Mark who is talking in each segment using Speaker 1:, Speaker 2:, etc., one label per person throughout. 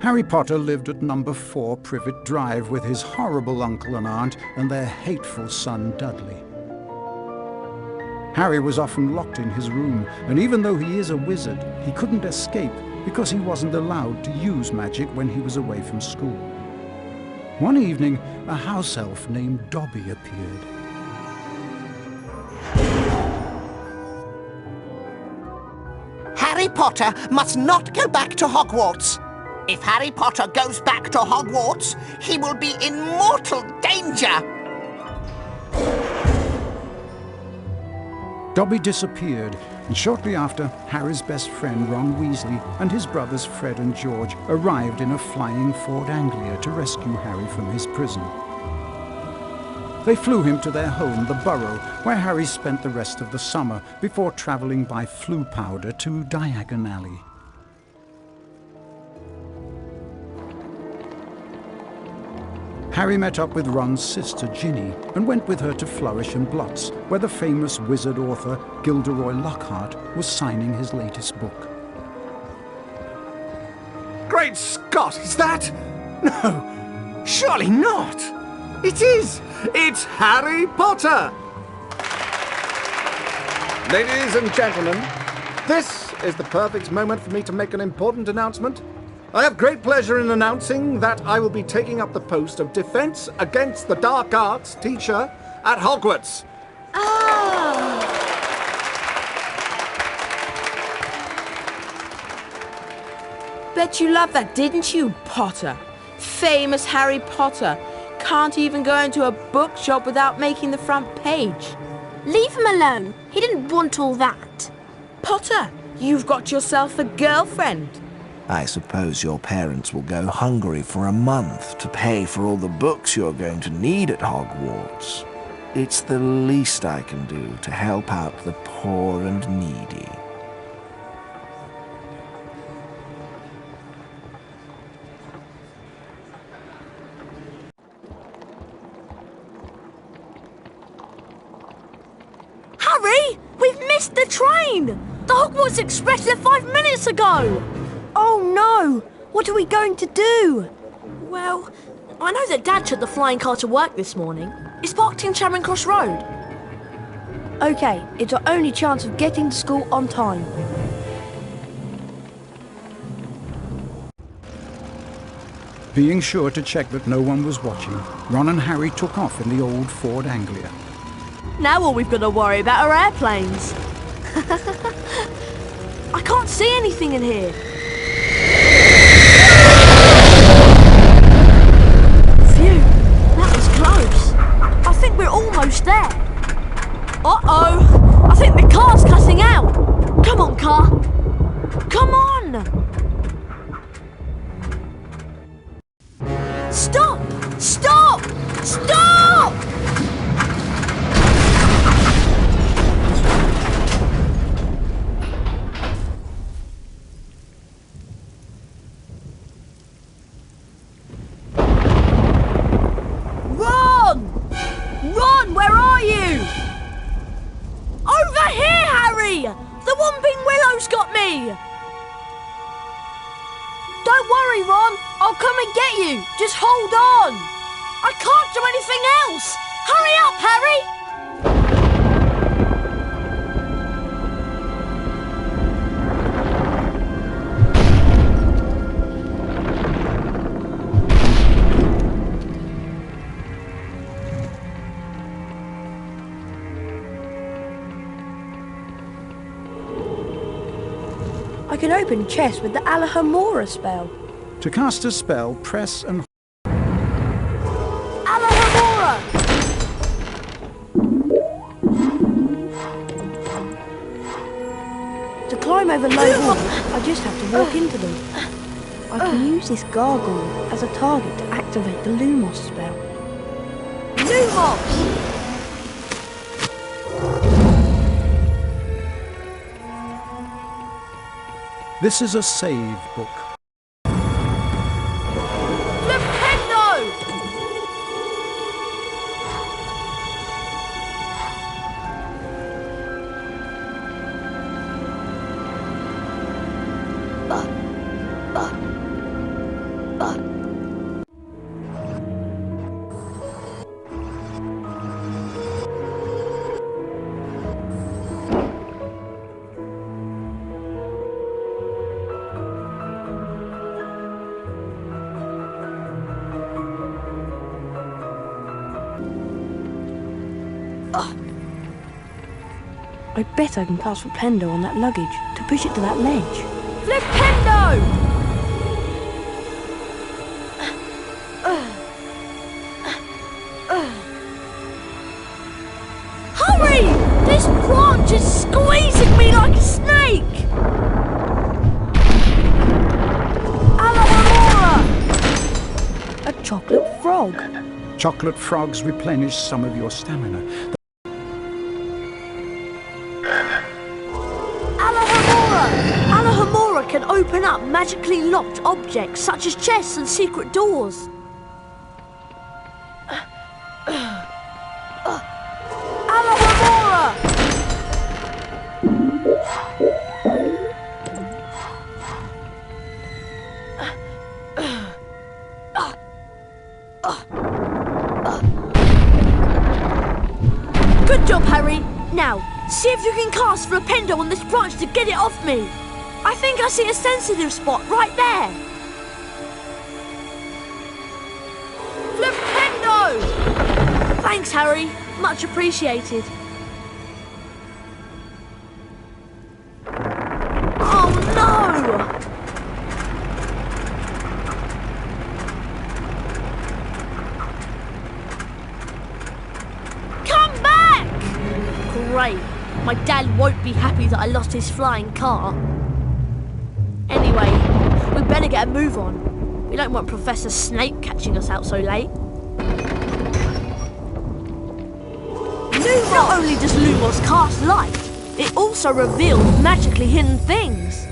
Speaker 1: Harry Potter lived at number 4 Privet Drive with his horrible uncle and aunt and their hateful son Dudley. Harry was often locked in his room, and even though he is a wizard, he couldn't escape because he wasn't allowed to use magic when he was away from school. One evening, a house elf named Dobby appeared.
Speaker 2: Harry Potter must not go back to Hogwarts. If Harry Potter goes back to Hogwarts, he will be in mortal danger.
Speaker 1: Dobby disappeared, and shortly after, Harry's best friend Ron Weasley and his brothers Fred and George arrived in a flying Ford Anglia to rescue Harry from his prison. They flew him to their home, the Burrow, where Harry spent the rest of the summer before travelling by Floo Powder to Diagon Alley. Harry met up with Ron's sister Ginny and went with her to Flourish and Blotts, where the famous wizard author Gilderoy Lockhart was signing his latest book.
Speaker 3: Great Scott, is that? No, surely not. It is. It's Harry Potter. Ladies and gentlemen, this is the perfect moment for me to make an important announcement. I have great pleasure in announcing that I will be taking up the post of Defense Against the Dark Arts teacher at Hogwarts.
Speaker 4: Bet you loved that, didn't you, Potter? Famous Harry Potter. Can't even go into a bookshop without making the front page.
Speaker 5: Leave him alone. He didn't want all that.
Speaker 4: Potter, you've got yourself a girlfriend.
Speaker 6: I suppose your parents will go hungry for a month to pay for all the books you're going to need at Hogwarts. It's the least I can do to help out the poor and needy.
Speaker 5: Harry, we've missed the train! The Hogwarts Express left 5 minutes ago! Oh no! What are we going to do? Well, I know that Dad took the flying car to work this morning. It's parked in Charing Cross Road. OK, it's our only chance of getting to school on time.
Speaker 1: Being sure to check that no one was watching, Ron and Harry took off in the old Ford Anglia.
Speaker 5: Now all we've got to worry about are airplanes. I can't see anything in here. Phew, that was close. I think we're almost there. Uh-oh, I think the car's cutting out. Come on, car. Come on. Stop! Stop! Stop! Ron, where are you? Over here, Harry! The Whomping Willow's got me! Don't worry, Ron. I'll come and get you. Just hold on. I can't do anything else. Hurry up, Harry! I can open chests with the Alohomora spell.
Speaker 1: To cast a spell, press and...
Speaker 5: Alohomora! To climb over low walls, I just have to walk into them. I can use this gargoyle as a target to activate the Lumos spell. Lumos!
Speaker 1: This is a save book.
Speaker 5: Flipendo! I bet I can cast Flipendo on that luggage to push it to that ledge. Flipendo! Hurry! This branch is squeezing me like a snake! Alohomora! A chocolate frog.
Speaker 1: Chocolate frogs replenish some of your stamina.
Speaker 5: Alohomora! Alohomora can open up magically locked objects such as chests and secret doors. Alohomora! Good job, Harry. Now, see if you can cast Flipendo on this branch to get it off me. I think I see a sensitive spot right there. Flipendo! Thanks, Harry. Much appreciated. Oh, no! Come back! Great. My dad won't be happy that I lost his flying car. Anyway, we better get a move on. We don't want Professor Snape catching us out so late. Not only does Lumos cast light, it also reveals magically hidden things.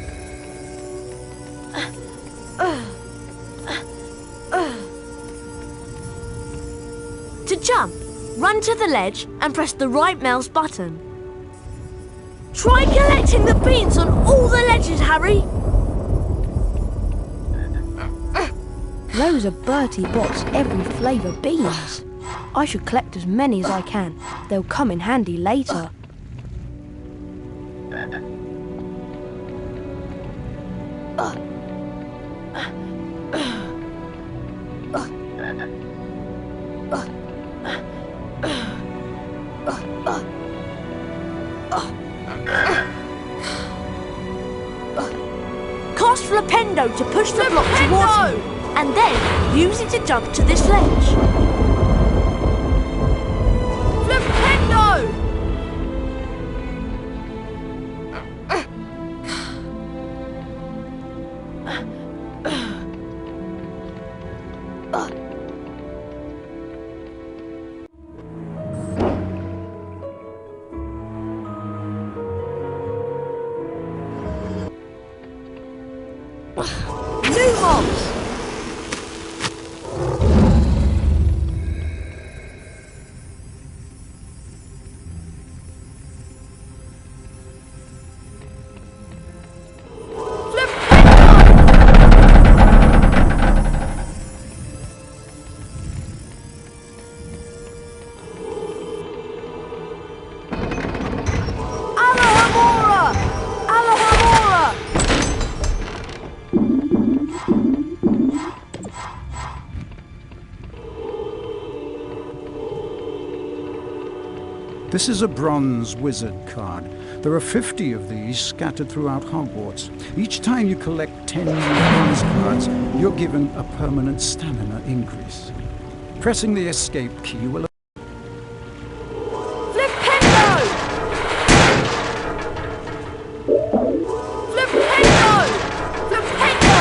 Speaker 5: To jump, run to the ledge and press the right mouse button. Try collecting the beans on all the ledges, Harry!
Speaker 7: Those are Bertie Bott's every flavour beans. I should collect as many as I can. They'll come in handy later.
Speaker 5: Cast Flipendo to push the block towards me, and then use it to jump to this ledge. Flipendo! Lumos!
Speaker 1: This is a bronze wizard card. There are 50 of these scattered throughout Hogwarts. Each time you collect 10 new bronze cards, you're given a permanent stamina increase. Pressing the escape key will
Speaker 5: Flipendo! Flipendo! Flipendo!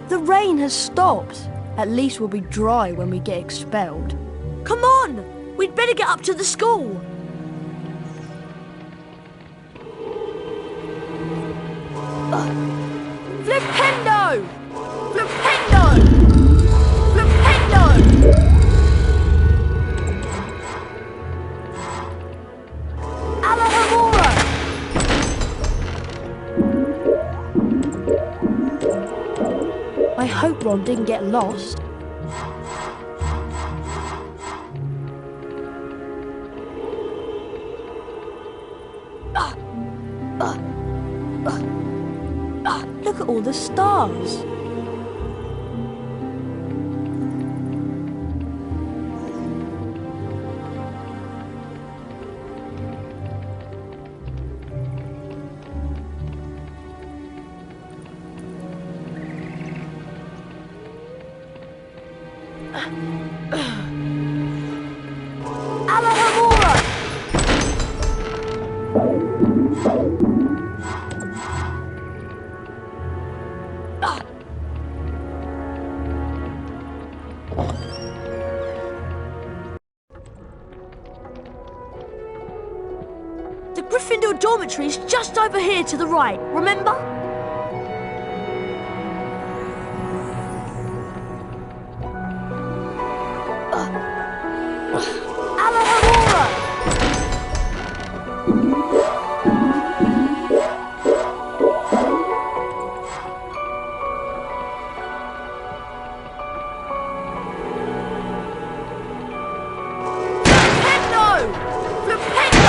Speaker 7: The rain has stopped. At least we'll be dry when we get expelled.
Speaker 5: Come on! We'd better get up to the school. Flipendo! Flipendo! Flipendo!
Speaker 7: Ron didn't get lost. Look at all the stars.
Speaker 5: Alohomora! The Gryffindor dormitory is just over here to the right, remember? Alohomora! Flipendo! Flipendo!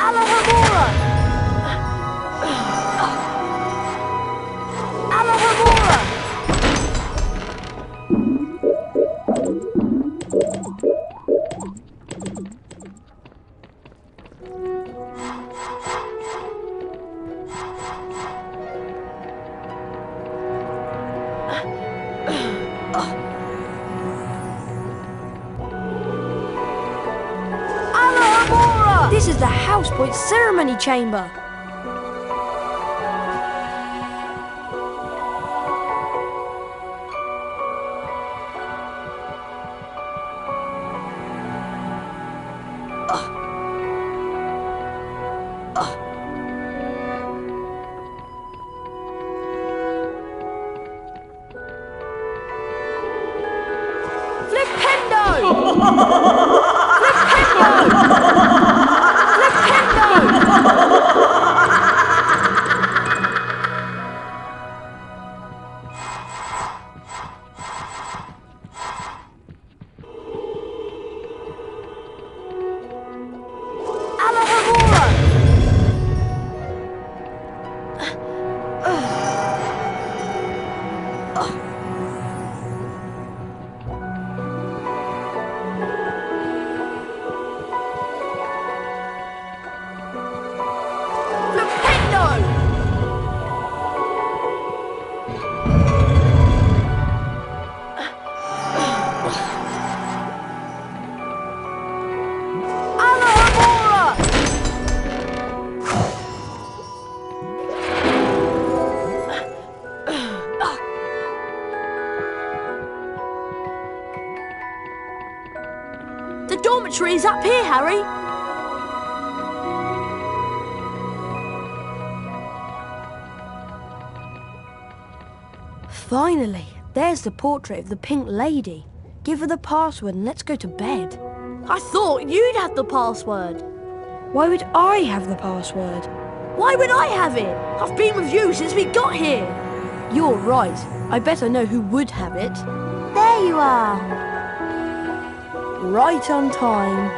Speaker 5: Alohomora! Alohomora! Alohomora!
Speaker 7: This is the Housepoint ceremony chamber.
Speaker 5: Flipendo! Flipendo! Alohomora! Flipendo! Alohomora! The dormitory is up here, Harry.
Speaker 7: Finally, there's the portrait of the Pink Lady. Give her the password and let's go to bed.
Speaker 5: I thought you'd have the password.
Speaker 7: Why would I have the password?
Speaker 5: Why would I have it? I've been with you since we got here.
Speaker 7: You're right. I better know who would have it.
Speaker 5: There you are.
Speaker 7: Right on time.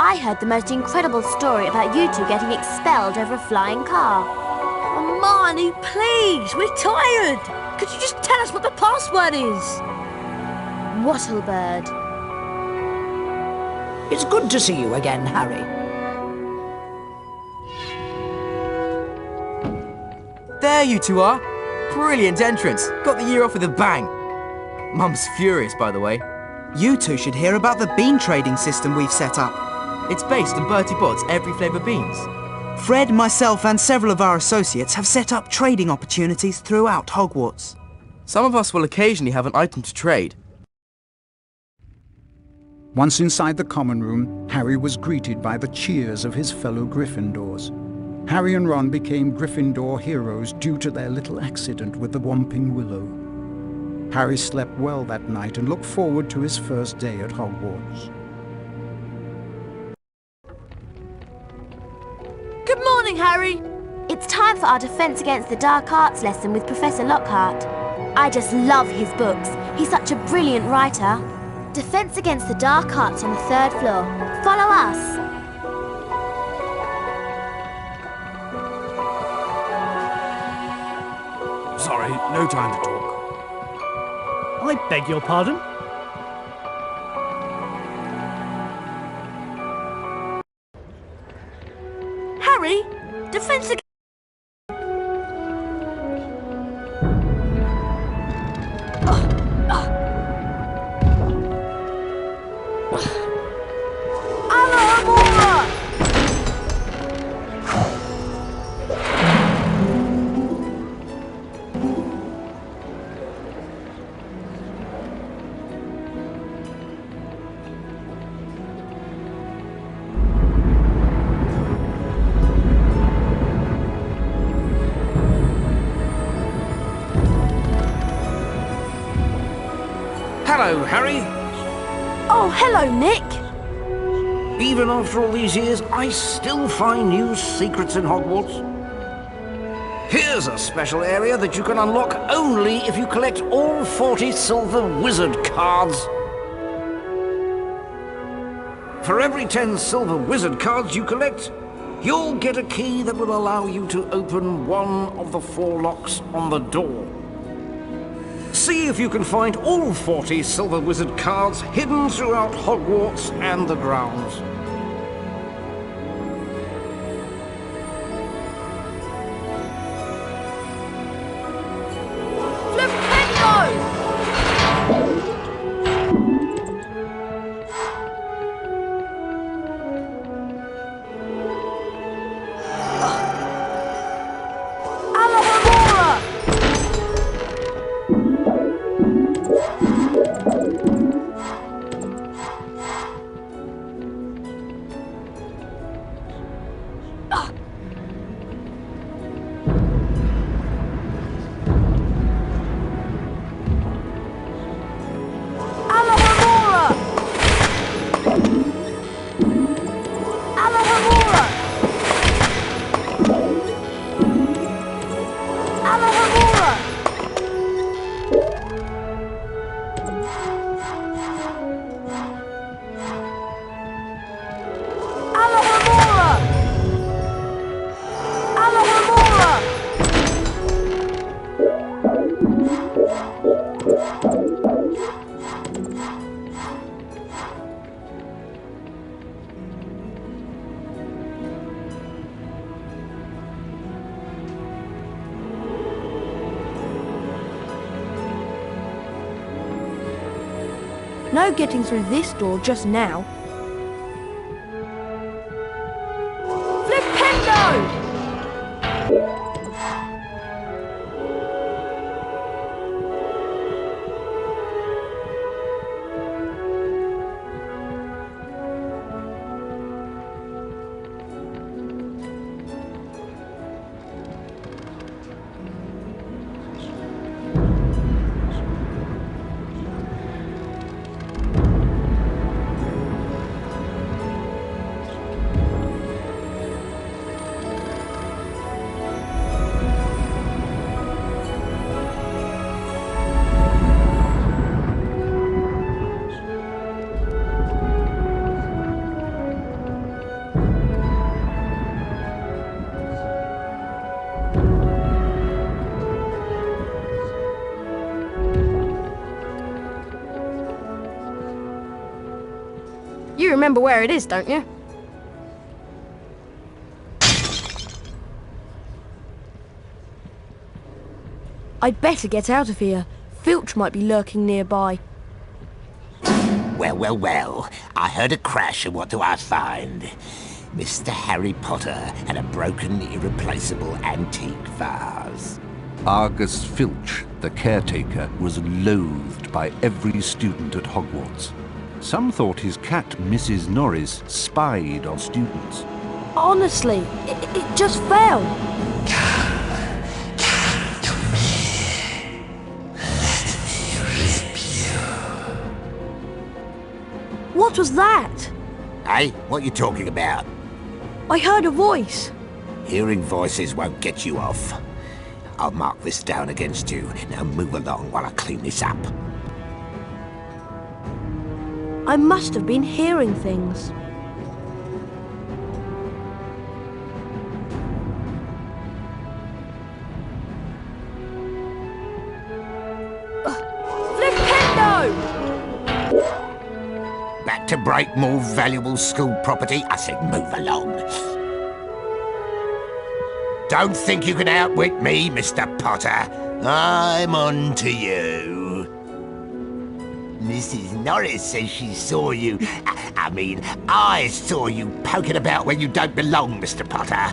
Speaker 8: I heard the most incredible story about you two getting expelled over a flying car.
Speaker 5: Oh, Marnie, please, we're tired. Could you just tell us what the password is?
Speaker 8: Wattlebird.
Speaker 2: It's good to see you again, Harry.
Speaker 9: There you two are. Brilliant entrance. Got the year off with a bang. Mum's furious, by the way.
Speaker 10: You two should hear about the bean trading system we've set up.
Speaker 9: It's based on Bertie Bott's every flavour beans.
Speaker 10: Fred, myself and several of our associates have set up trading opportunities throughout Hogwarts.
Speaker 9: Some of us will occasionally have an item to trade.
Speaker 1: Once inside the common room, Harry was greeted by the cheers of his fellow Gryffindors. Harry and Ron became Gryffindor heroes due to their little accident with the Whomping Willow. Harry slept well that night and looked forward to his first day at Hogwarts.
Speaker 5: Good morning, Harry.
Speaker 8: It's time for our Defence Against the Dark Arts lesson with Professor Lockhart. I just love his books. He's such a brilliant writer. Defence Against the Dark Arts on the 3rd floor. Follow us.
Speaker 11: Sorry, no time to talk.
Speaker 12: I beg your pardon?
Speaker 5: Harry, Defence Against...
Speaker 11: Hello, Harry.
Speaker 5: Oh, hello, Nick.
Speaker 11: Even after all these years, I still find new secrets in Hogwarts. Here's a special area that you can unlock only if you collect all 40 silver wizard cards. For every 10 silver wizard cards you collect, you'll get a key that will allow you to open one of the 4 locks on the door. See if you can find all 40 silver wizard cards hidden throughout Hogwarts and the grounds.
Speaker 7: No getting through this door just now.
Speaker 5: Flipendo! remember where it is, don't you?
Speaker 7: I'd better get out of here. Filch might be lurking nearby.
Speaker 2: Well, well, well. I heard a crash, and what do I find? Mr. Harry Potter and a broken, irreplaceable antique vase.
Speaker 13: Argus Filch, the caretaker, was loathed by every student at Hogwarts. Some thought his cat, Mrs. Norris, spied on students.
Speaker 7: Honestly, it just fell. What was that?
Speaker 2: Hey, what are you talking about?
Speaker 7: I heard a voice.
Speaker 2: Hearing voices won't get you off. I'll mark this down against you. Now move along while I clean this up.
Speaker 7: I must have been hearing things.
Speaker 5: Flipendo!
Speaker 2: Back to break more valuable school property? I said move along. Don't think you can outwit me, Mr. Potter. I'm on to you. Mrs. Norris says she saw you. I saw you poking about where you don't belong, Mr. Potter.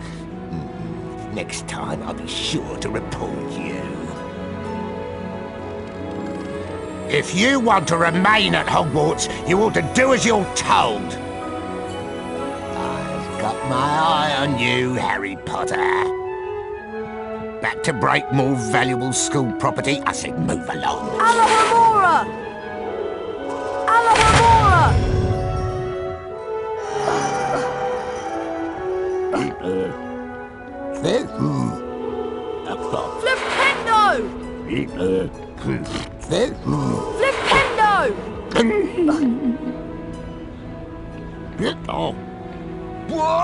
Speaker 2: Next time, I'll be sure to report you. If you want to remain at Hogwarts, you ought to do as you're told. I've got my eye on you, Harry Potter. Back to break more valuable school property? I said move along.
Speaker 5: Alohomora! Alohomora! Flipendo! Flipendo! Alohomora!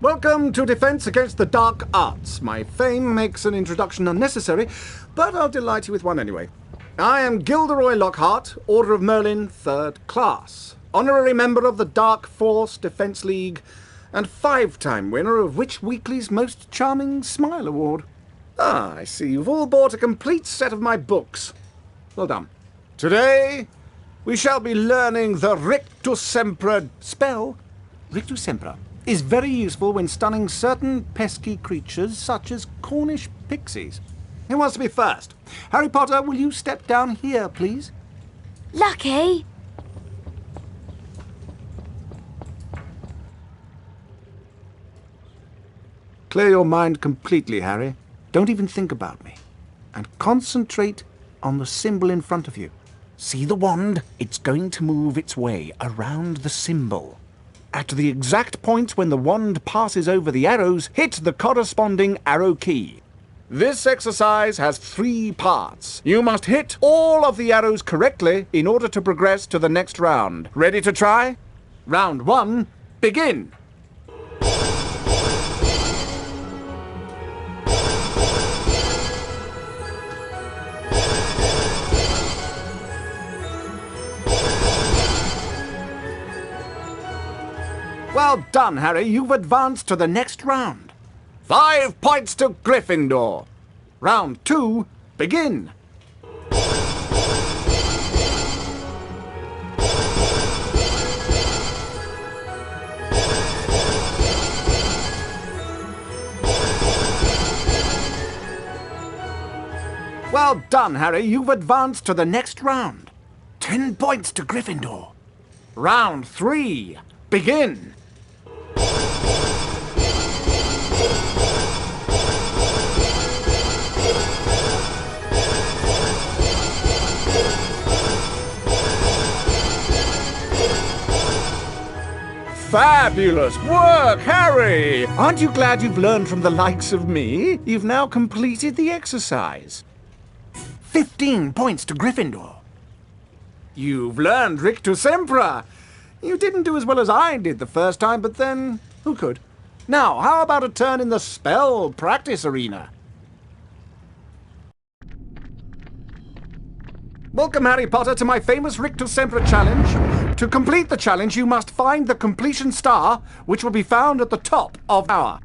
Speaker 3: Welcome to Defense Against the Dark Arts. My fame makes an introduction unnecessary, but I'll delight you with one anyway. I am Gilderoy Lockhart, Order of Merlin, 3rd Class, honorary member of the Dark Force Defense League, and 5-time winner of Witch Weekly's Most Charming Smile Award. Ah, I see you've all bought a complete set of my books. Well done. Today, we shall be learning the Rictus Sempra spell. Rictus Sempra is very useful when stunning certain pesky creatures such as Cornish pixies. Who wants to be first? Harry Potter, will you step down here, please?
Speaker 8: Lucky!
Speaker 3: Clear your mind completely, Harry. Don't even think about me. And concentrate on the symbol in front of you. See the wand? It's going to move its way around the symbol. At the exact point when the wand passes over the arrows, hit the corresponding arrow key. This exercise has 3 parts. You must hit all of the arrows correctly in order to progress to the next round. Ready to try? Round 1, begin! Well done, Harry. You've advanced to the next round. 5 points to Gryffindor. Round 2, begin. Well done, Harry. You've advanced to the next round. 10 points to Gryffindor. Round 3. Begin. Fabulous work, Harry! Aren't you glad you've learned from the likes of me? You've now completed the exercise. 15 points to Gryffindor. You've learned Rictus Sempra. You didn't do as well as I did the first time, but then who could? Now, how about a turn in the spell practice arena? Welcome, Harry Potter, to my famous Rictus Sempra challenge. To complete the challenge, you must find the completion star, which will be found at the top of the hour.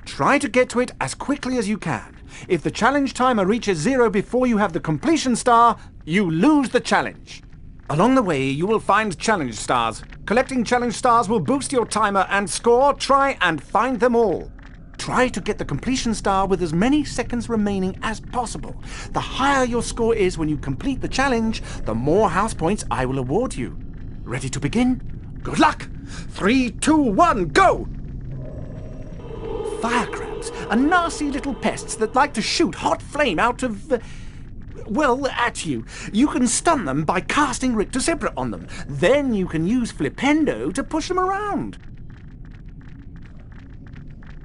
Speaker 3: Try to get to it as quickly as you can. If the challenge timer reaches 0 before you have the completion star, you lose the challenge. Along the way, you will find challenge stars. Collecting challenge stars will boost your timer and score. Try and find them all. Try to get the completion star with as many seconds remaining as possible. The higher your score is when you complete the challenge, the more house points I will award you. Ready to begin? Good luck! 3, 2, 1, go! Fire crabs are nasty little pests that like to shoot hot flame out of... well, at you. You can stun them by casting Rictus Sempra on them. Then you can use Flipendo to push them around.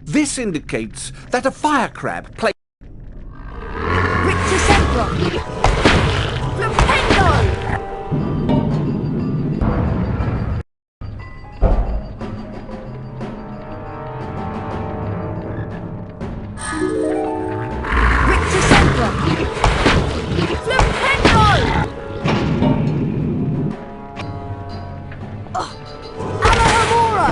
Speaker 3: This indicates that a fire crab plays...
Speaker 5: Rictus Sempra! Flipendo! Rictus Sempra! Flipendo! Alohomora!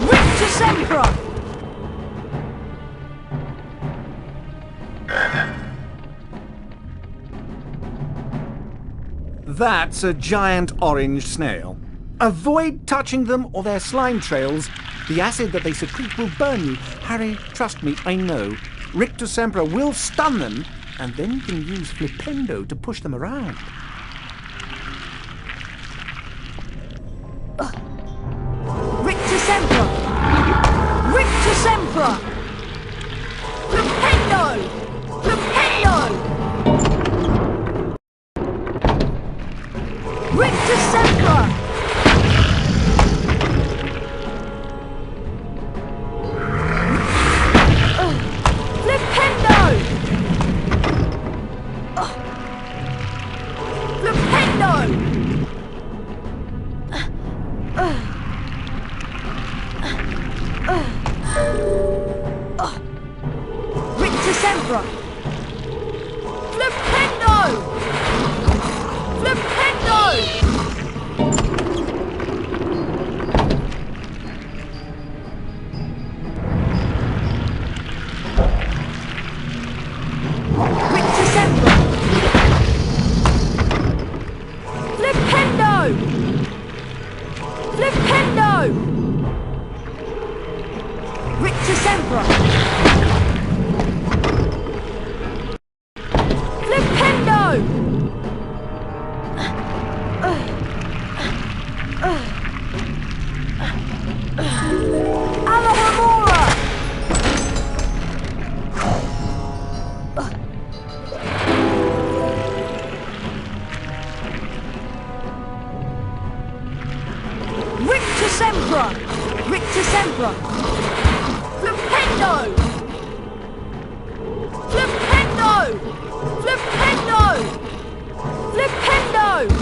Speaker 5: Rictus Sempra!
Speaker 3: That's a giant orange snail. Avoid touching them or their slime trails. The acid that they secrete will burn you. Harry, trust me, I know. Rictus Sempra will stun them, and then you can use Flipendo to push them around.
Speaker 5: Rictus Sempra! Rictus Sempra! Flipendo! Flipendo! Rictus Sempra! Flipendo! Flipendo! Rictus Sempra! Flipendo! Flipendo! Rictus Sempra! Flipendo! Flipendo! Rictus Sempra! Flipendo! Alohomora! Rictus Sempra! Rictus Sempra! Flipendo! Flipendo! Flipendo! Flipendo!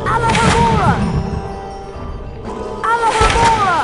Speaker 5: Alohomora! Alohomora!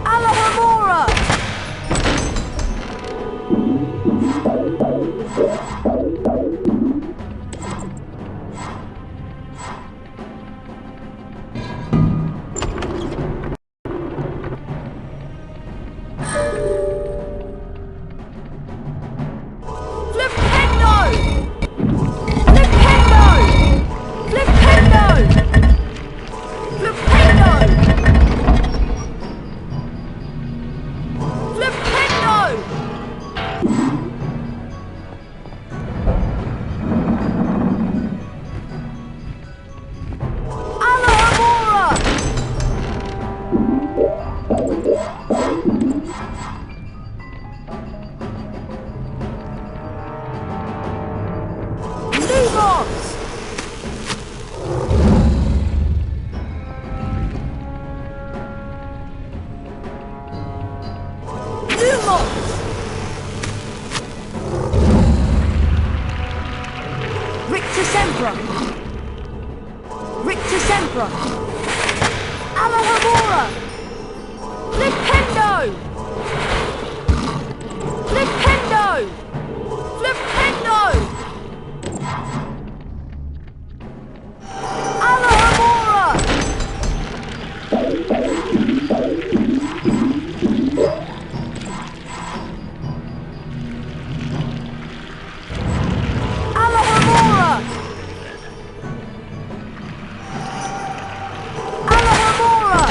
Speaker 5: Alohomora! Alohomora! Flipendo! Flipendo! Flipendo! Alohomora! Alohomora!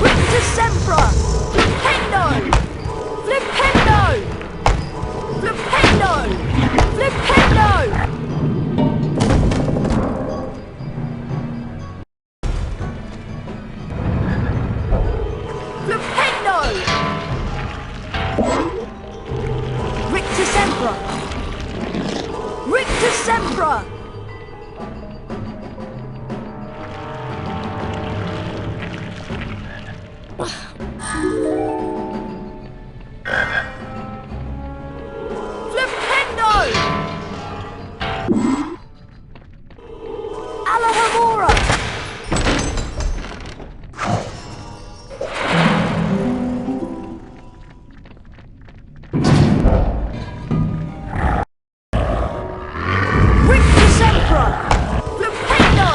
Speaker 5: Rictus Sempra! Flipendo! Flipendo! Flipendo! Flipendo! Flipendo! Rictus Sempra! Rictus Sempra! Flipendo! Alohomora! Rictus Sempra! Flipendo!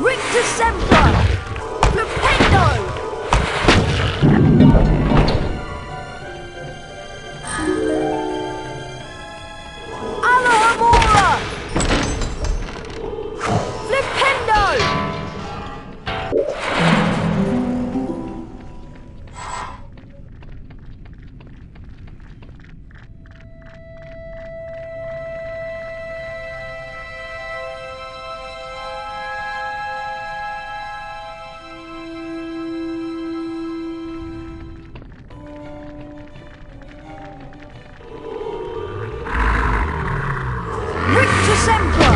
Speaker 5: Rictus Sempra! Flipendo! Alohomora! Flipendo! Rictus Sempra!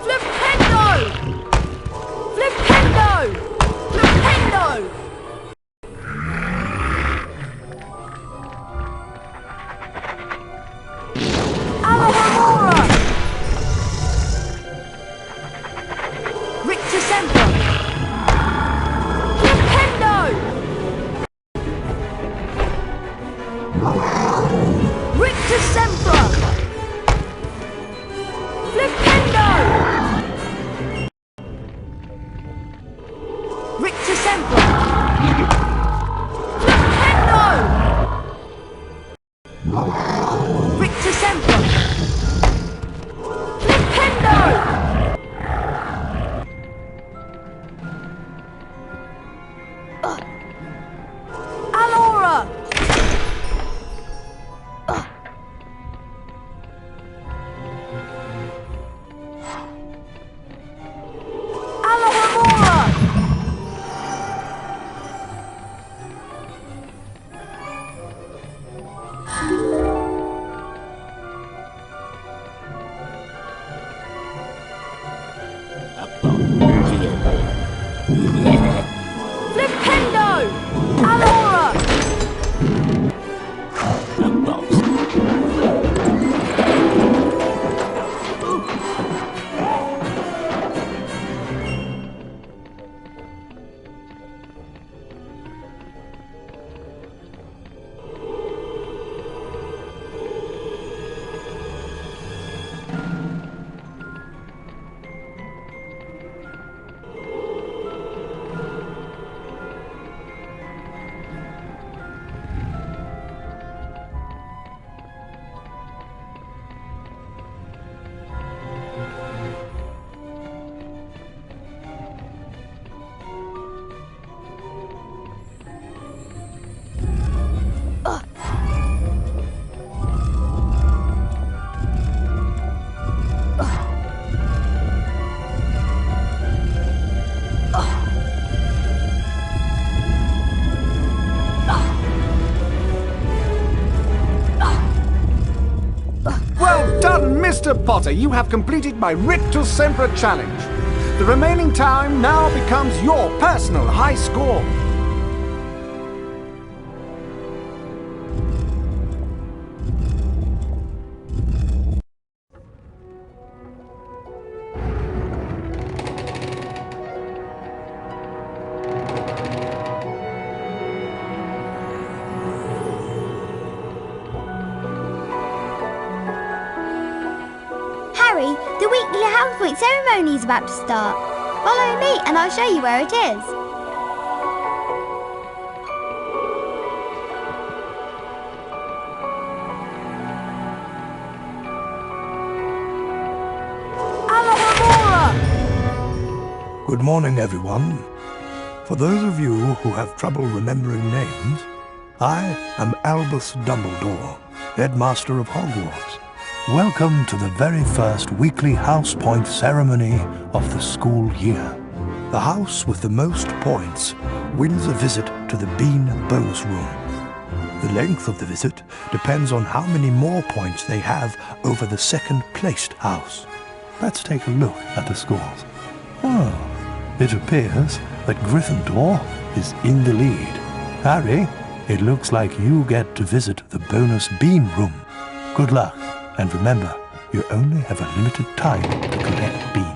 Speaker 5: Flipendo! Flipendo! Flipendo! Alohomora! Victor Semper! Flipendo! Alora! Alohomora! Flipendo! Alora!
Speaker 3: Well done, Mr. Potter. You have completed my Rictus Semper challenge. The remaining time now becomes your personal high score.
Speaker 8: Harry, the weekly Housepoint ceremony is about to start. Follow me and I'll show you where it is.
Speaker 5: Alohomora!
Speaker 14: Good morning, everyone. For those of you who have trouble remembering names, I am Albus Dumbledore, Headmaster of Hogwarts. Welcome to the very first weekly House Point ceremony of the school year. The house with the most points wins a visit to the Bean bonus room. The length of the visit depends on how many more points they have over the second-placed house. Let's take a look at the scores. Oh, it appears that Gryffindor is in the lead. Harry, it looks like you get to visit the bonus Bean room. Good luck. And remember, you only have a limited time to collect beans.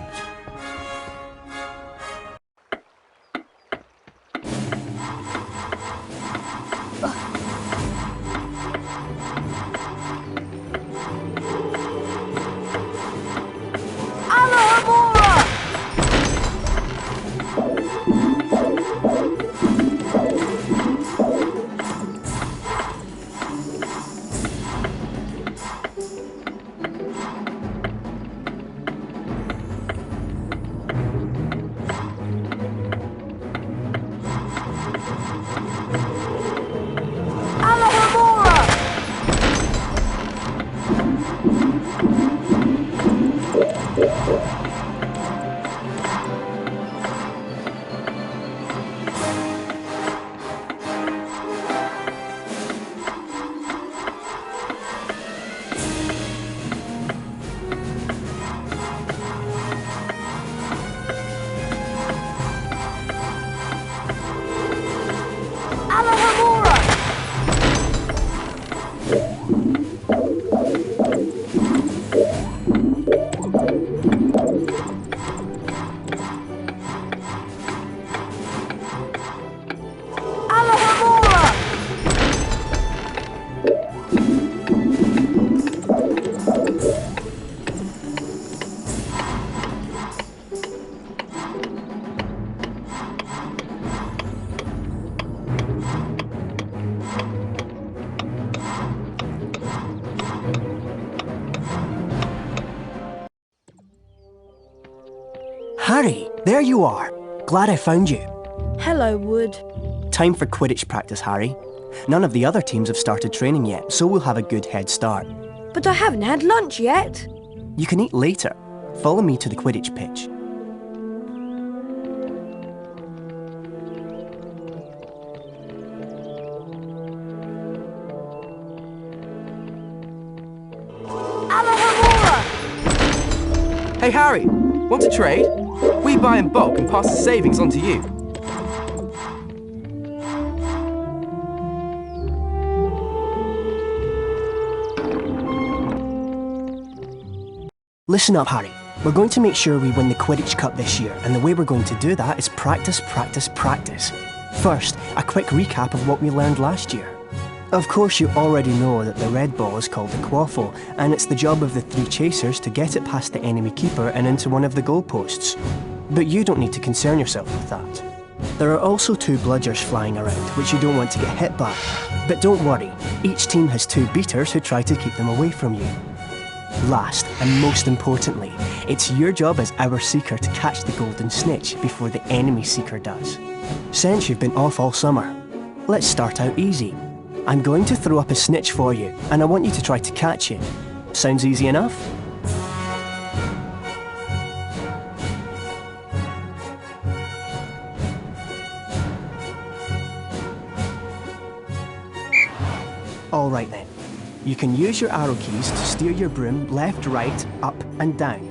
Speaker 15: There you are. Glad I found you.
Speaker 7: Hello, Wood.
Speaker 15: Time for Quidditch practice, Harry. None of the other teams have started training yet, so we'll have a good head start.
Speaker 7: But I haven't had lunch yet.
Speaker 15: You can eat later. Follow me to the Quidditch pitch.
Speaker 9: Hey Harry, want to trade? We buy in bulk and pass the savings on to you.
Speaker 15: Listen up, Harry. We're going to make sure we win the Quidditch Cup this year, and the way we're going to do that is practice, practice, practice. First, a quick recap of what we learned last year. Of course, you already know that the red ball is called the quaffle, and it's the job of the 3 chasers to get it past the enemy keeper and into one of the goalposts. But you don't need to concern yourself with that. There are also 2 bludgers flying around, which you don't want to get hit by. But don't worry, each team has 2 beaters who try to keep them away from you. Last, and most importantly, it's your job as our seeker to catch the golden snitch before the enemy seeker does. Since you've been off all summer, let's start out easy. I'm going to throw up a snitch for you, and I want you to try to catch it. Sounds easy enough? All right then. You can use your arrow keys to steer your broom left, right, up and down.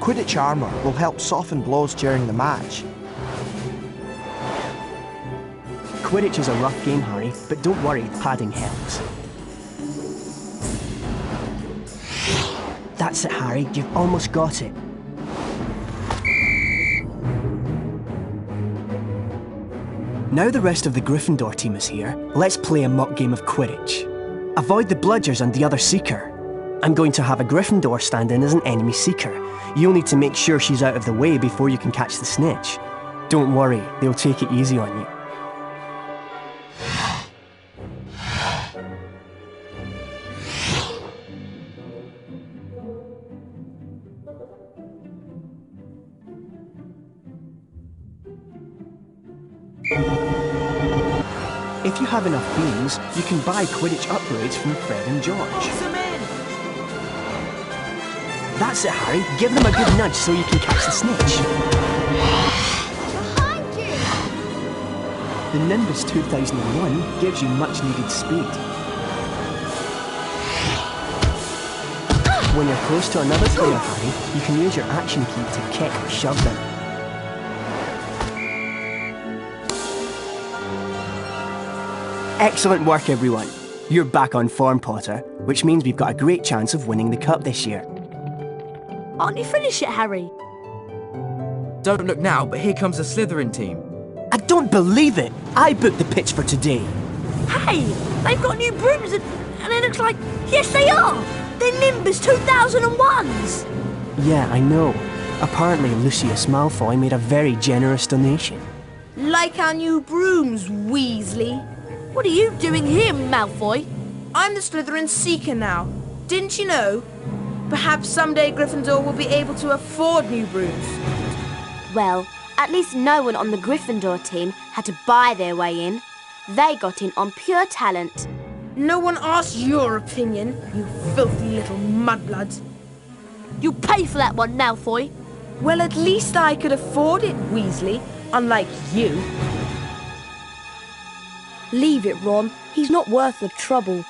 Speaker 6: Quidditch armour will help soften blows during the match.
Speaker 15: Quidditch is a rough game, Harry, but don't worry, padding helps. That's it, Harry. You've almost got it. Now the rest of the Gryffindor team is here, let's play a mock game of Quidditch. Avoid the bludgers and the other seeker. I'm going to have a Gryffindor stand in as an enemy seeker. You'll need to make sure she's out of the way before you can catch the snitch. Don't worry, they'll take it easy on you. If you have enough beans, you can buy Quidditch upgrades from Fred and George. That's it, Harry. Give them a good nudge so you can catch the snitch.
Speaker 8: Behind you!
Speaker 15: The Nimbus 2001 gives you much needed speed. When you're close to another player, Harry, you can use your action key to kick or shove them. Excellent work, everyone. You're back on form, Potter, which means we've got a great chance of winning the cup this year.
Speaker 5: Aren't you finished yet, Harry?
Speaker 9: Don't look now, but here comes the Slytherin team.
Speaker 15: I don't believe it! I booked the pitch for today.
Speaker 5: Hey, they've got new brooms and it looks like... Yes, they are! They're Nimbus 2001s!
Speaker 15: Yeah, I know. Apparently Lucius Malfoy made a very generous donation.
Speaker 4: Like our new brooms, Weasley.
Speaker 5: What are you doing here, Malfoy?
Speaker 4: I'm the Slytherin Seeker now. Didn't you know? Perhaps someday Gryffindor will be able to afford new brooms.
Speaker 8: Well, at least no one on the Gryffindor team had to buy their way in. They got in on pure talent.
Speaker 4: No one asked your opinion, you filthy little mudbloods.
Speaker 5: You'll pay for that one, Malfoy.
Speaker 4: Well, at least I could afford it, Weasley, unlike you.
Speaker 7: Leave it, Ron. He's not worth the trouble.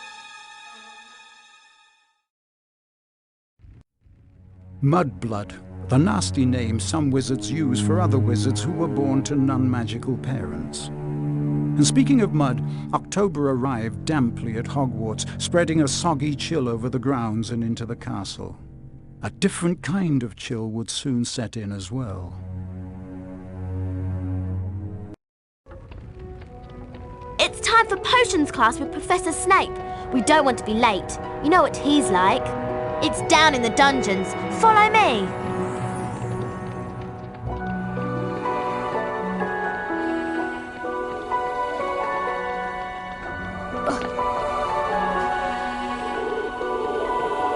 Speaker 1: Mudblood, the nasty name some wizards use for other wizards who were born to non-magical parents. And speaking of mud, October arrived damply at Hogwarts, spreading a soggy chill over the grounds and into the castle. A different kind of chill would soon set in as well.
Speaker 8: It's time for potions class with Professor Snape. We don't want to be late. You know what he's like. It's down in the dungeons. Follow me.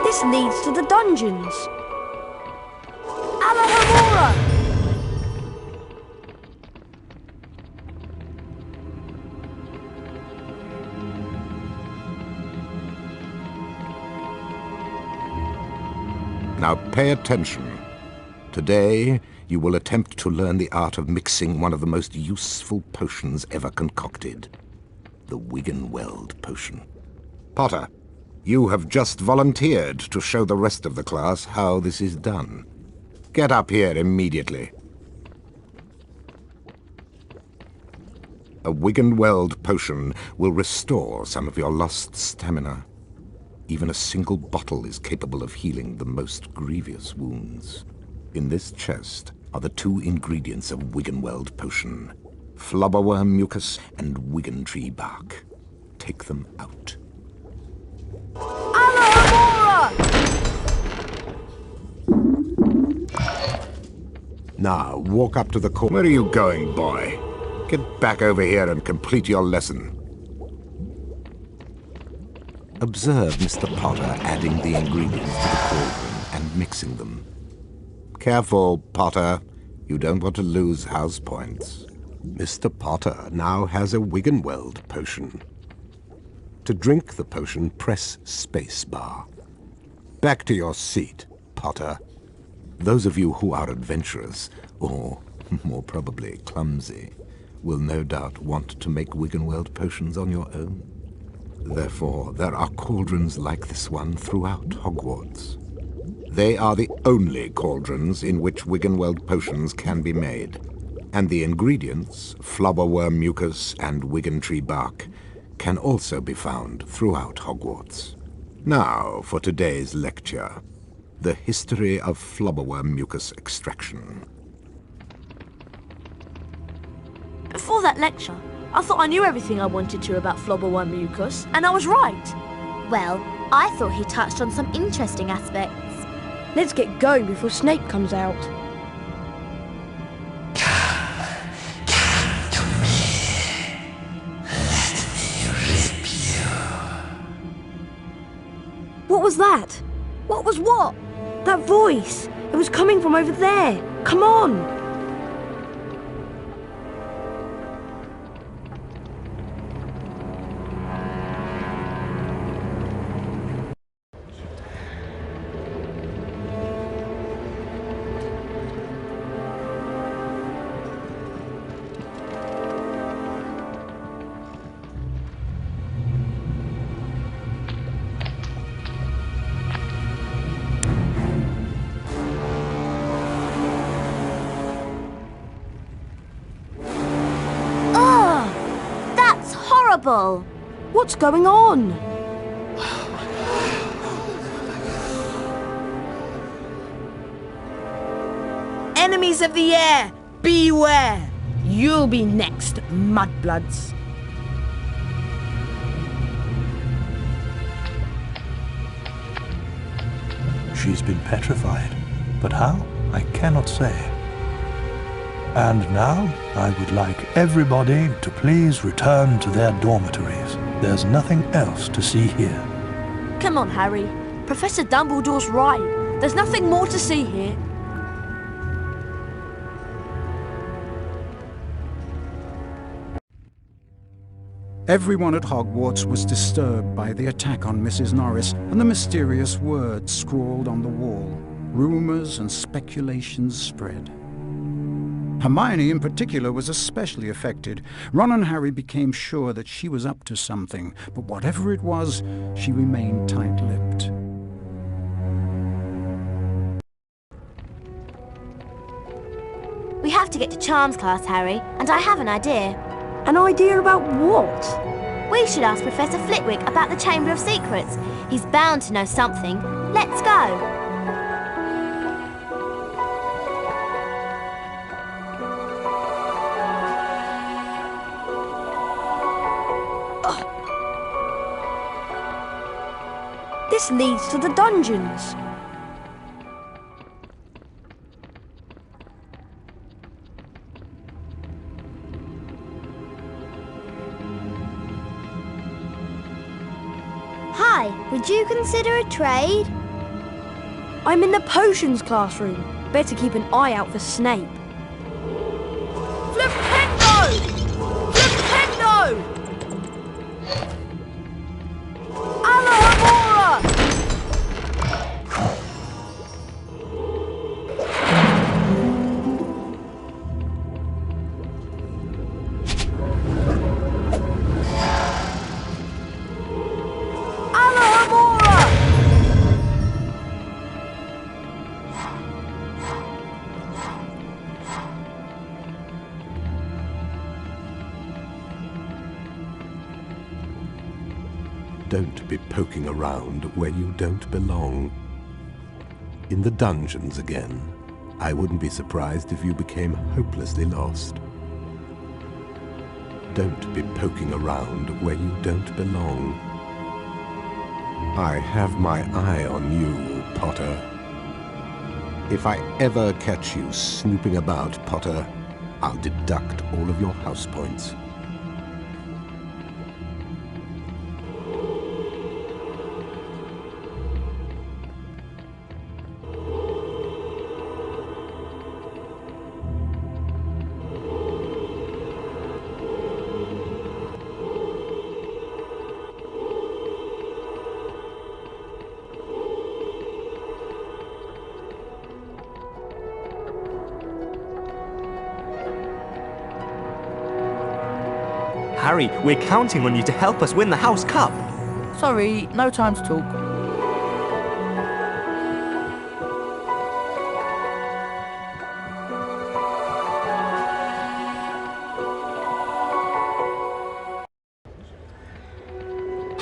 Speaker 7: This leads to the dungeons.
Speaker 16: Now pay attention. Today, you will attempt to learn the art of mixing one of the most useful potions ever concocted. The Wiggenweld potion. Potter, you have just volunteered to show the rest of the class how this is done. Get up here immediately. A Wiggenweld potion will restore some of your lost stamina. Even a single bottle is capable of healing the most grievous wounds. In this chest are the 2 ingredients of Wiggenweld potion: flubberworm mucus and Wiggentree bark. Take them out. Now, walk up to the corner. Where are you going, boy? Get back over here and complete your lesson. Observe Mr. Potter adding the ingredients to the cauldron and mixing them. Careful, Potter. You don't want to lose house points. Mr. Potter now has a Wiggenweld potion. To drink the potion, press spacebar. Back to your seat, Potter. Those of you who are adventurous, or more probably clumsy, will no doubt want to make Wiggenweld potions on your own. Therefore, there are cauldrons like this one throughout Hogwarts. They are the only cauldrons in which Wiggenweld potions can be made, and the ingredients, flubberworm mucus and Wiggentree bark, can also be found throughout Hogwarts. Now for today's lecture, the history of flubberworm mucus extraction.
Speaker 5: Before that lecture, I thought I knew everything I wanted to about flubberworm mucus, and I was right.
Speaker 8: Well, I thought he touched on some interesting aspects.
Speaker 7: Let's get going before Snape comes out.
Speaker 5: What was that? What was what? That voice. It was coming from over there. Come on.
Speaker 7: What's going on?
Speaker 4: Enemies of the air, beware! You'll be next, mudbloods.
Speaker 14: She's been petrified, but how? I cannot say. And now, I would like everybody to please return to their dormitories. There's nothing else to see here.
Speaker 5: Come on, Harry. Professor Dumbledore's right. There's nothing more to see here.
Speaker 1: Everyone at Hogwarts was disturbed by the attack on Mrs. Norris and the mysterious words scrawled on the wall. Rumours and speculations spread. Hermione in particular was especially affected. Ron and Harry became sure that she was up to something, but whatever it was, she remained tight-lipped.
Speaker 8: We have to get to Charms class, Harry, and I have an idea.
Speaker 5: An idea about what?
Speaker 8: We should ask Professor Flitwick about the Chamber of Secrets. He's bound to know something. Let's go.
Speaker 5: This leads to the dungeons.
Speaker 8: Hi, would you consider a trade?
Speaker 7: I'm in the potions classroom. Better keep an eye out for Snape.
Speaker 5: Flipendo! Flipendo!
Speaker 14: Don't be poking around where you don't belong. In the dungeons again. I wouldn't be surprised if you became hopelessly lost. Don't be poking around where you don't belong. I have my eye on you, Potter. If I ever catch you snooping about, Potter, I'll deduct all of your house points.
Speaker 9: Harry, we're counting on you to help us win the House Cup.
Speaker 17: Sorry, no time to talk.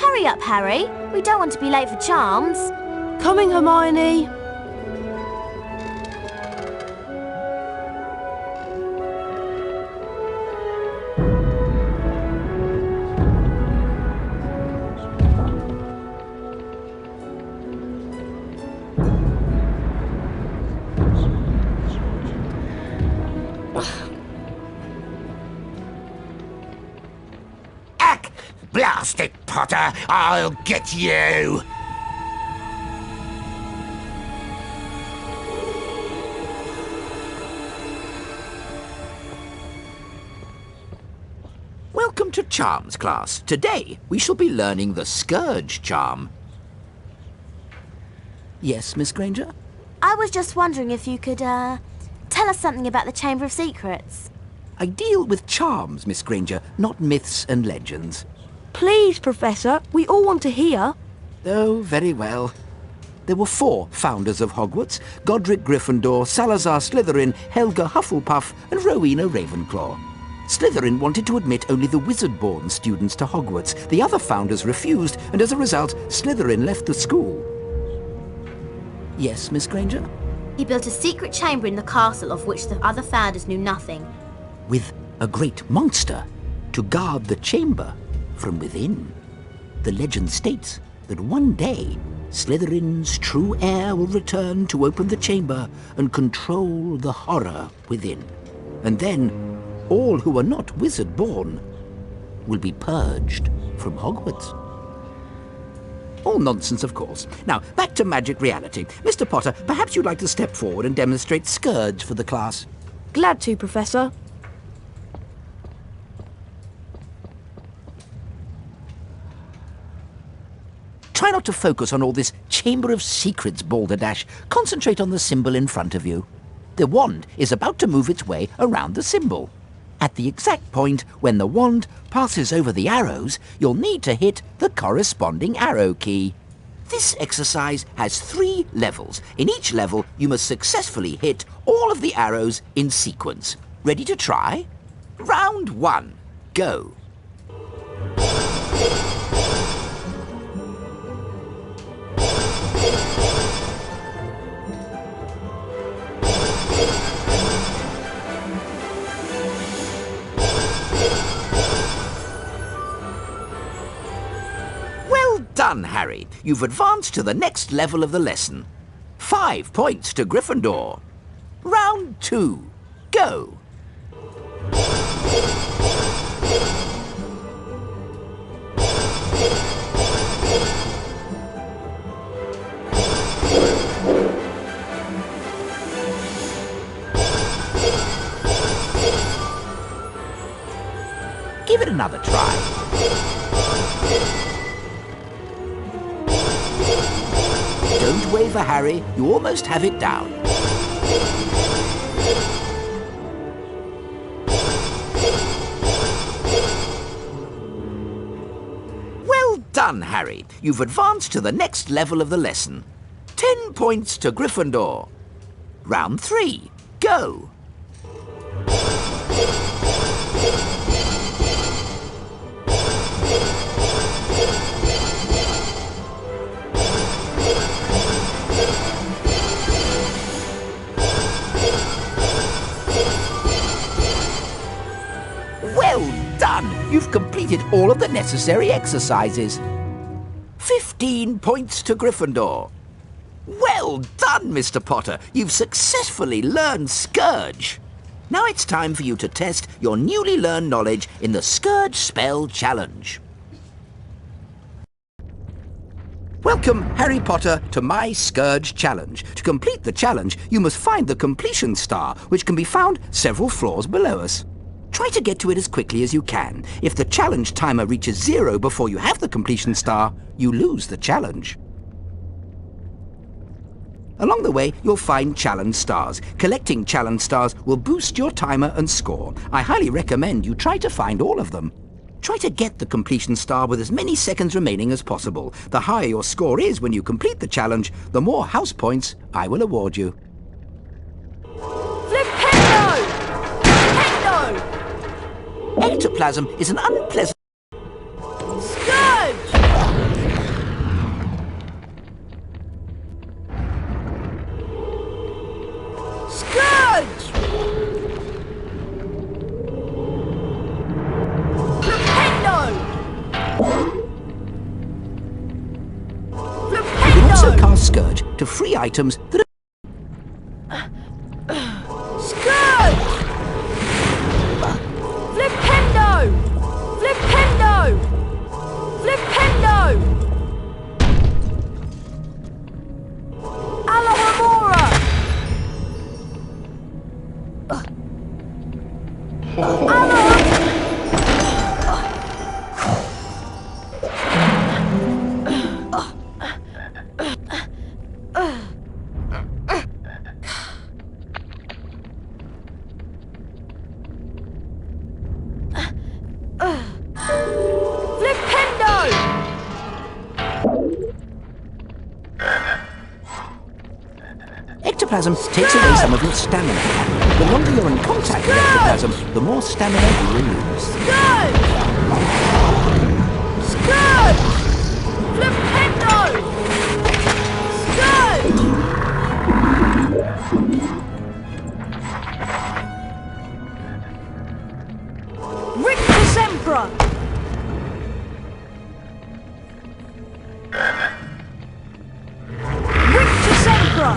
Speaker 8: Hurry up, Harry. We don't want to be late for charms.
Speaker 7: Coming, Hermione.
Speaker 2: Blast it, Potter! I'll get you!
Speaker 11: Welcome to Charms class. Today, we shall be learning the Scourge charm. Yes, Miss Granger?
Speaker 8: I was just wondering if you could, tell us something about the Chamber of Secrets.
Speaker 11: I deal with charms, Miss Granger, not myths and legends.
Speaker 7: Please, Professor, we all want to hear.
Speaker 11: Oh, very well. There were 4 founders of Hogwarts: Godric Gryffindor, Salazar Slytherin, Helga Hufflepuff, and Rowena Ravenclaw. Slytherin wanted to admit only the wizard-born students to Hogwarts. The other founders refused, and as a result, Slytherin left the school. Yes, Miss Granger?
Speaker 8: He built a secret chamber in the castle of which the other founders knew nothing.
Speaker 11: With a great monster to guard the chamber from within. The legend states that one day, Slytherin's true heir will return to open the chamber and control the horror within. And then, all who are not wizard-born will be purged from Hogwarts. All nonsense, of course. Now, back to magic reality. Mr. Potter, perhaps you'd like to step forward and demonstrate Scourge for the class.
Speaker 7: Glad to, Professor.
Speaker 11: Try not to focus on all this Chamber of Secrets balderdash. Concentrate on the symbol in front of you. The wand is about to move its way around the symbol. At the exact point when the wand passes over the arrows, you'll need to hit the corresponding arrow key. This exercise has 3 levels. In each level, you must successfully hit all of the arrows in sequence. Ready to try? Round 1. Go. Done, Harry. You've advanced to the next level of the lesson. 5 points to Gryffindor. Round 2. Go. Give it another try. Don't waver, Harry. You almost have it down. Well done, Harry. You've advanced to the next level of the lesson. 10 points to Gryffindor. Round 3. Go.
Speaker 18: all of the necessary exercises. 15 points to Gryffindor. Well done, Mr. Potter. You've successfully learned Scourge. Now it's time for you to test your newly learned knowledge in the Scourge Spell Challenge. Welcome, Harry Potter, to my Scourge Challenge. To complete the challenge, you must find the completion star, which can be found several floors below us. Try to get to it as quickly as you can. If the challenge timer reaches 0 before you have the completion star, you lose the challenge. Along the way, you'll find challenge stars. Collecting challenge stars will boost your timer and score. I highly recommend you try to find all of them. Try to get the completion star with as many seconds remaining as possible. The higher your score is when you complete the challenge, the more house points I will award you.
Speaker 5: Flipendo! Flipendo!
Speaker 18: Ectoplasm is an unpleasant...
Speaker 5: Scourge! Scourge!
Speaker 18: You can also cast Scourge to free items that are...
Speaker 5: Scourge! Flipendo! Flipendo! Flipendo! Alohomora!
Speaker 18: Ectoplasm takes away some of your stamina. The longer you're in contact with ectoplasm, the more stamina you will lose.
Speaker 5: Scourge! Scourge! Flipendo! Scourge! Rictus Emperor! Rictus Emperor!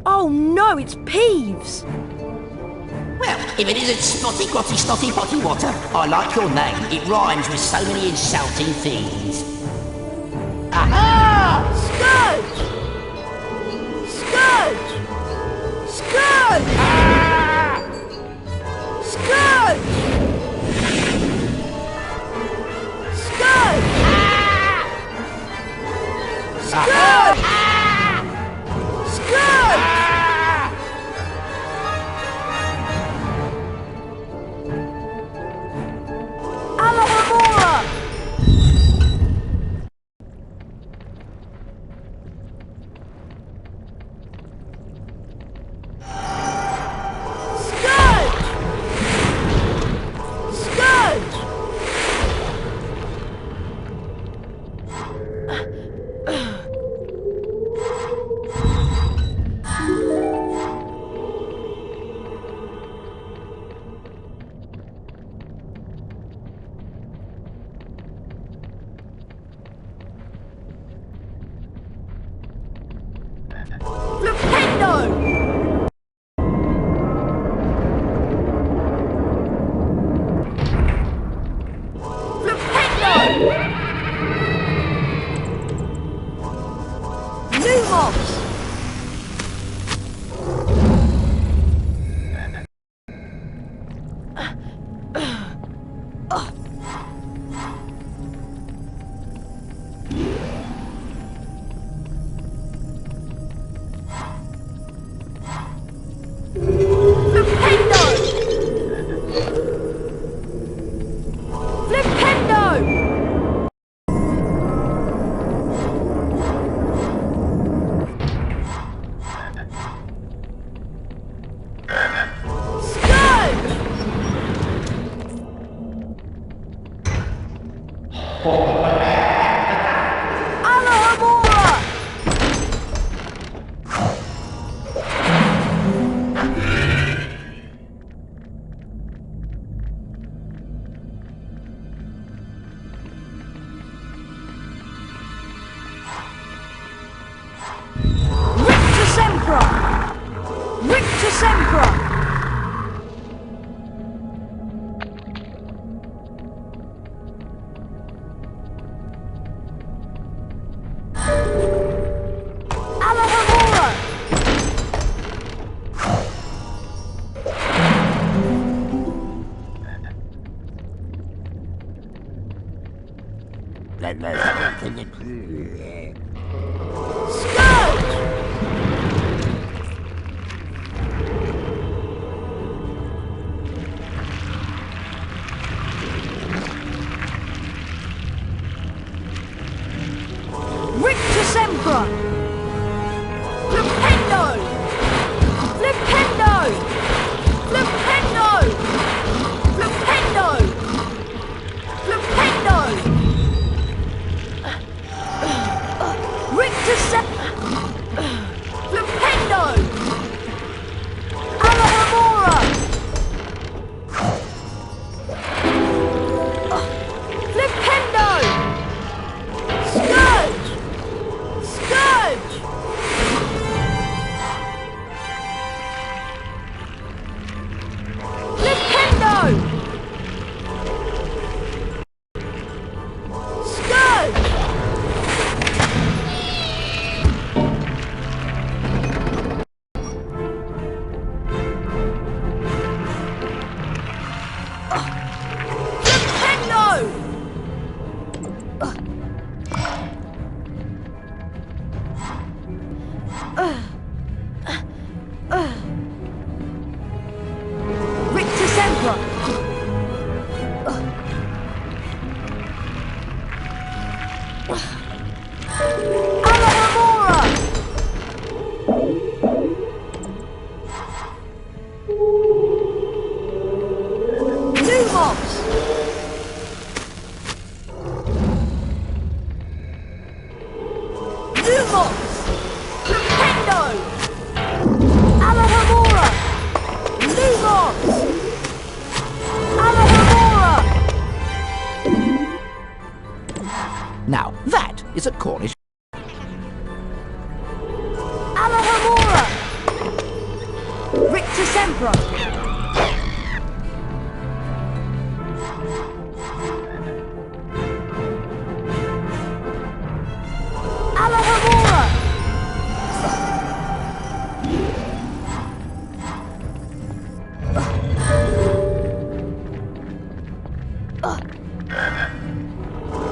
Speaker 7: Oh no, it's Peeves!
Speaker 2: Well, if it isn't Spotty Grotty Snotty Potty Water, I like your name. It rhymes with so many insulting things. Aha!
Speaker 5: Scourge! Scourge! Scourge!
Speaker 2: Ah!
Speaker 5: Scourge! Scourge! Scourge! Scourge! Alohomora! Scourge! Scourge! Flipendo! Flipendo! Lumos! Sempra!
Speaker 18: Now, that is a Cornish...
Speaker 5: Alahamora! Rictus Sempra! Alahamora!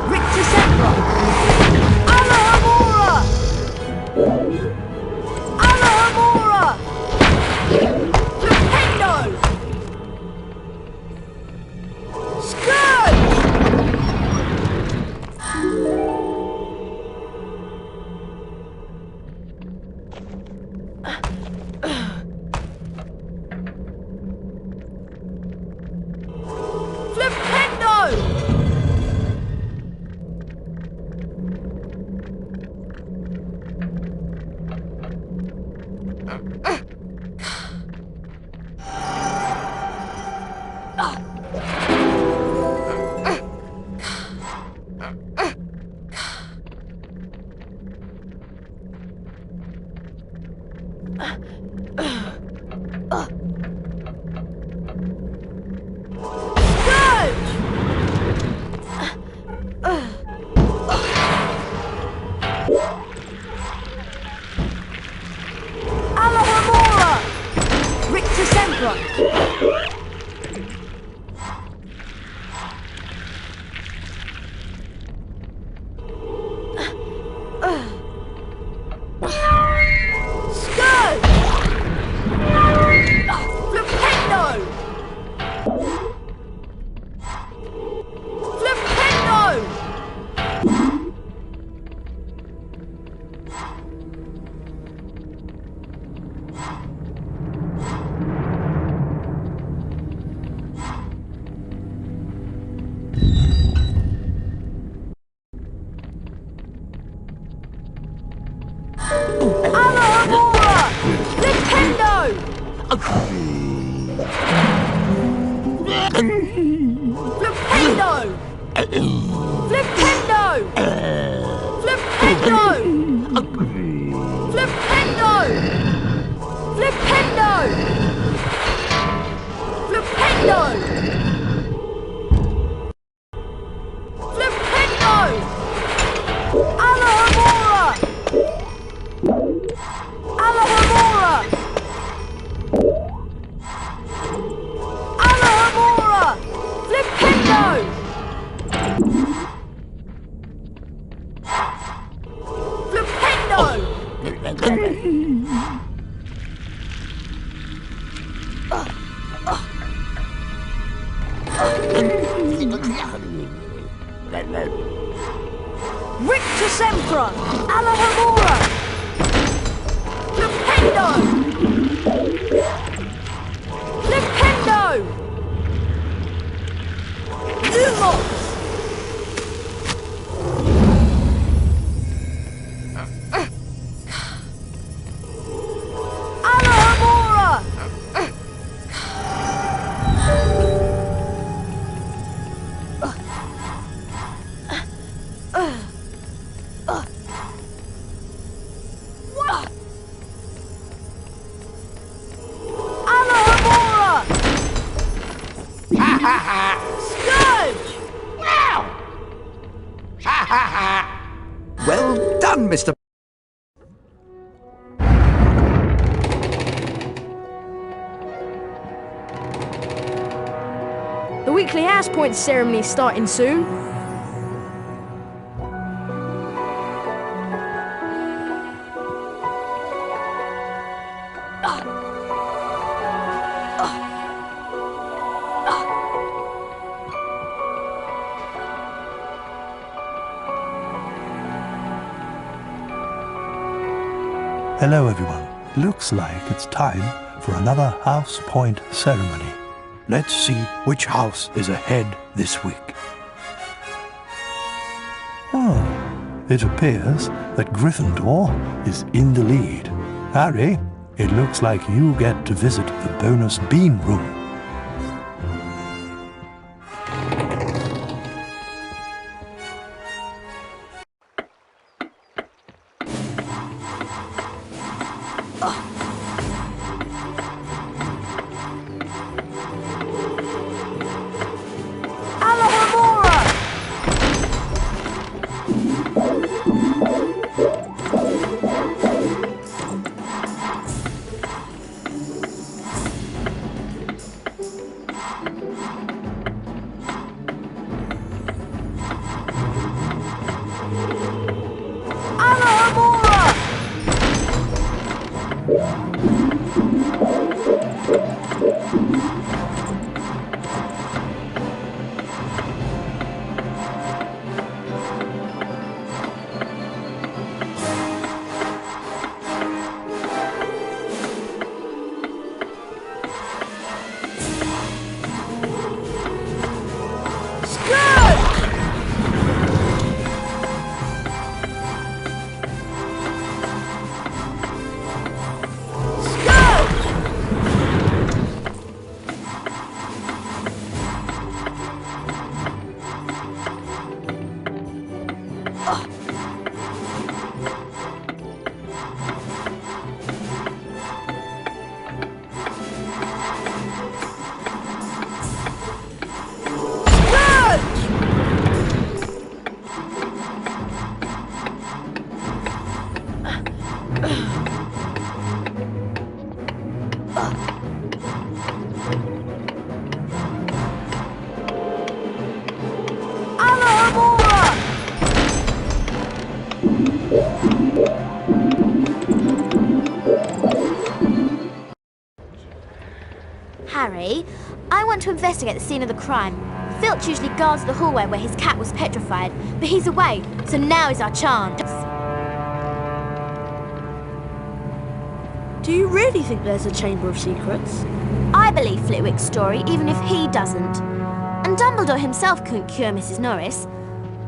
Speaker 5: Rictus Sempra! Alahamora! Alahamora! Flipendo! Scourge! Flipendo! Alahamora! Rictus Sempra! Scourge! Flipendo! Flipendo! Alahamora! Nintendo! Flipendo! Flipendo! Flipendo! Flipendo! Flipendo! Rictus Emperor! Alohomora! Flipendo! Flipendo! Lumos! Alohomora! Scourge!
Speaker 18: Well done, Mr.
Speaker 7: The weekly House Point ceremony is starting soon.
Speaker 14: Hello, everyone. Looks like it's time for another House Point ceremony. Let's see which house is ahead this week. Oh, it appears that Gryffindor is in the lead. Harry, it looks like you get to visit the bonus bean room.
Speaker 8: Harry, I want to investigate the scene of the crime. Filch usually guards the hallway where his cat was petrified, but he's away, so now is our chance.
Speaker 5: Do you really think there's a Chamber of Secrets?
Speaker 8: I believe Flitwick's story, even if he doesn't. And Dumbledore himself couldn't cure Mrs. Norris.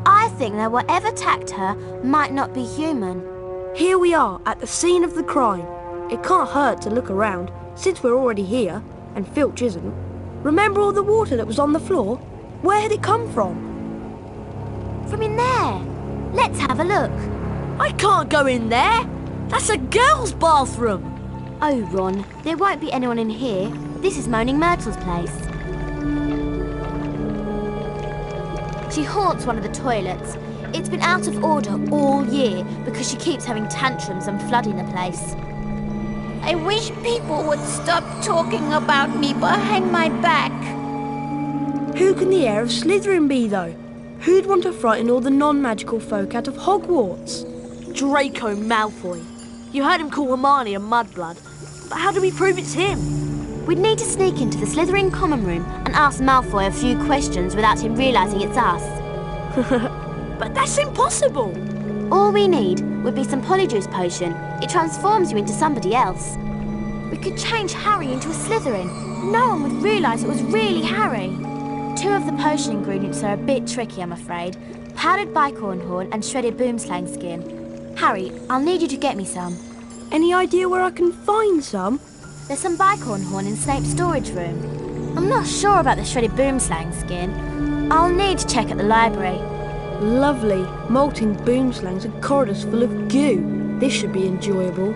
Speaker 8: I think that whatever attacked her might not be human.
Speaker 5: Here we are, at the scene of the crime. It can't hurt to look around, since we're already here, and Filch isn't. Remember all the water that was on the floor? Where had it come from?
Speaker 8: From in there. Let's have a look.
Speaker 5: I can't go in there. That's a girl's bathroom.
Speaker 8: Oh, Ron, there won't be anyone in here. This is Moaning Myrtle's place. She haunts one of the toilets. It's been out of order all year because she keeps having tantrums and flooding the place.
Speaker 19: I wish people would stop talking about me behind my back.
Speaker 5: Who can the heir of Slytherin be, though? Who'd want to frighten all the non-magical folk out of Hogwarts? Draco Malfoy. You heard him call Hermione a mudblood. But how do we prove it's him?
Speaker 8: We'd need to sneak into the Slytherin common room and ask Malfoy a few questions without him realising it's us.
Speaker 5: But that's impossible!
Speaker 8: All we need would be some Polyjuice potion. It transforms you into somebody else. We could change Harry into a Slytherin. No one would realise it was really Harry. 2 of the potion ingredients are a bit tricky, I'm afraid. Powdered bicorn horn and shredded boomslang skin. Harry, I'll need you to get me some.
Speaker 7: Any idea where I can find some?
Speaker 8: There's some bicorn horn in Snape's storage room. I'm not sure about the shredded boomslang skin. I'll need to check at the library.
Speaker 7: Lovely. Molting boomslangs and corridors full of goo. This should be enjoyable.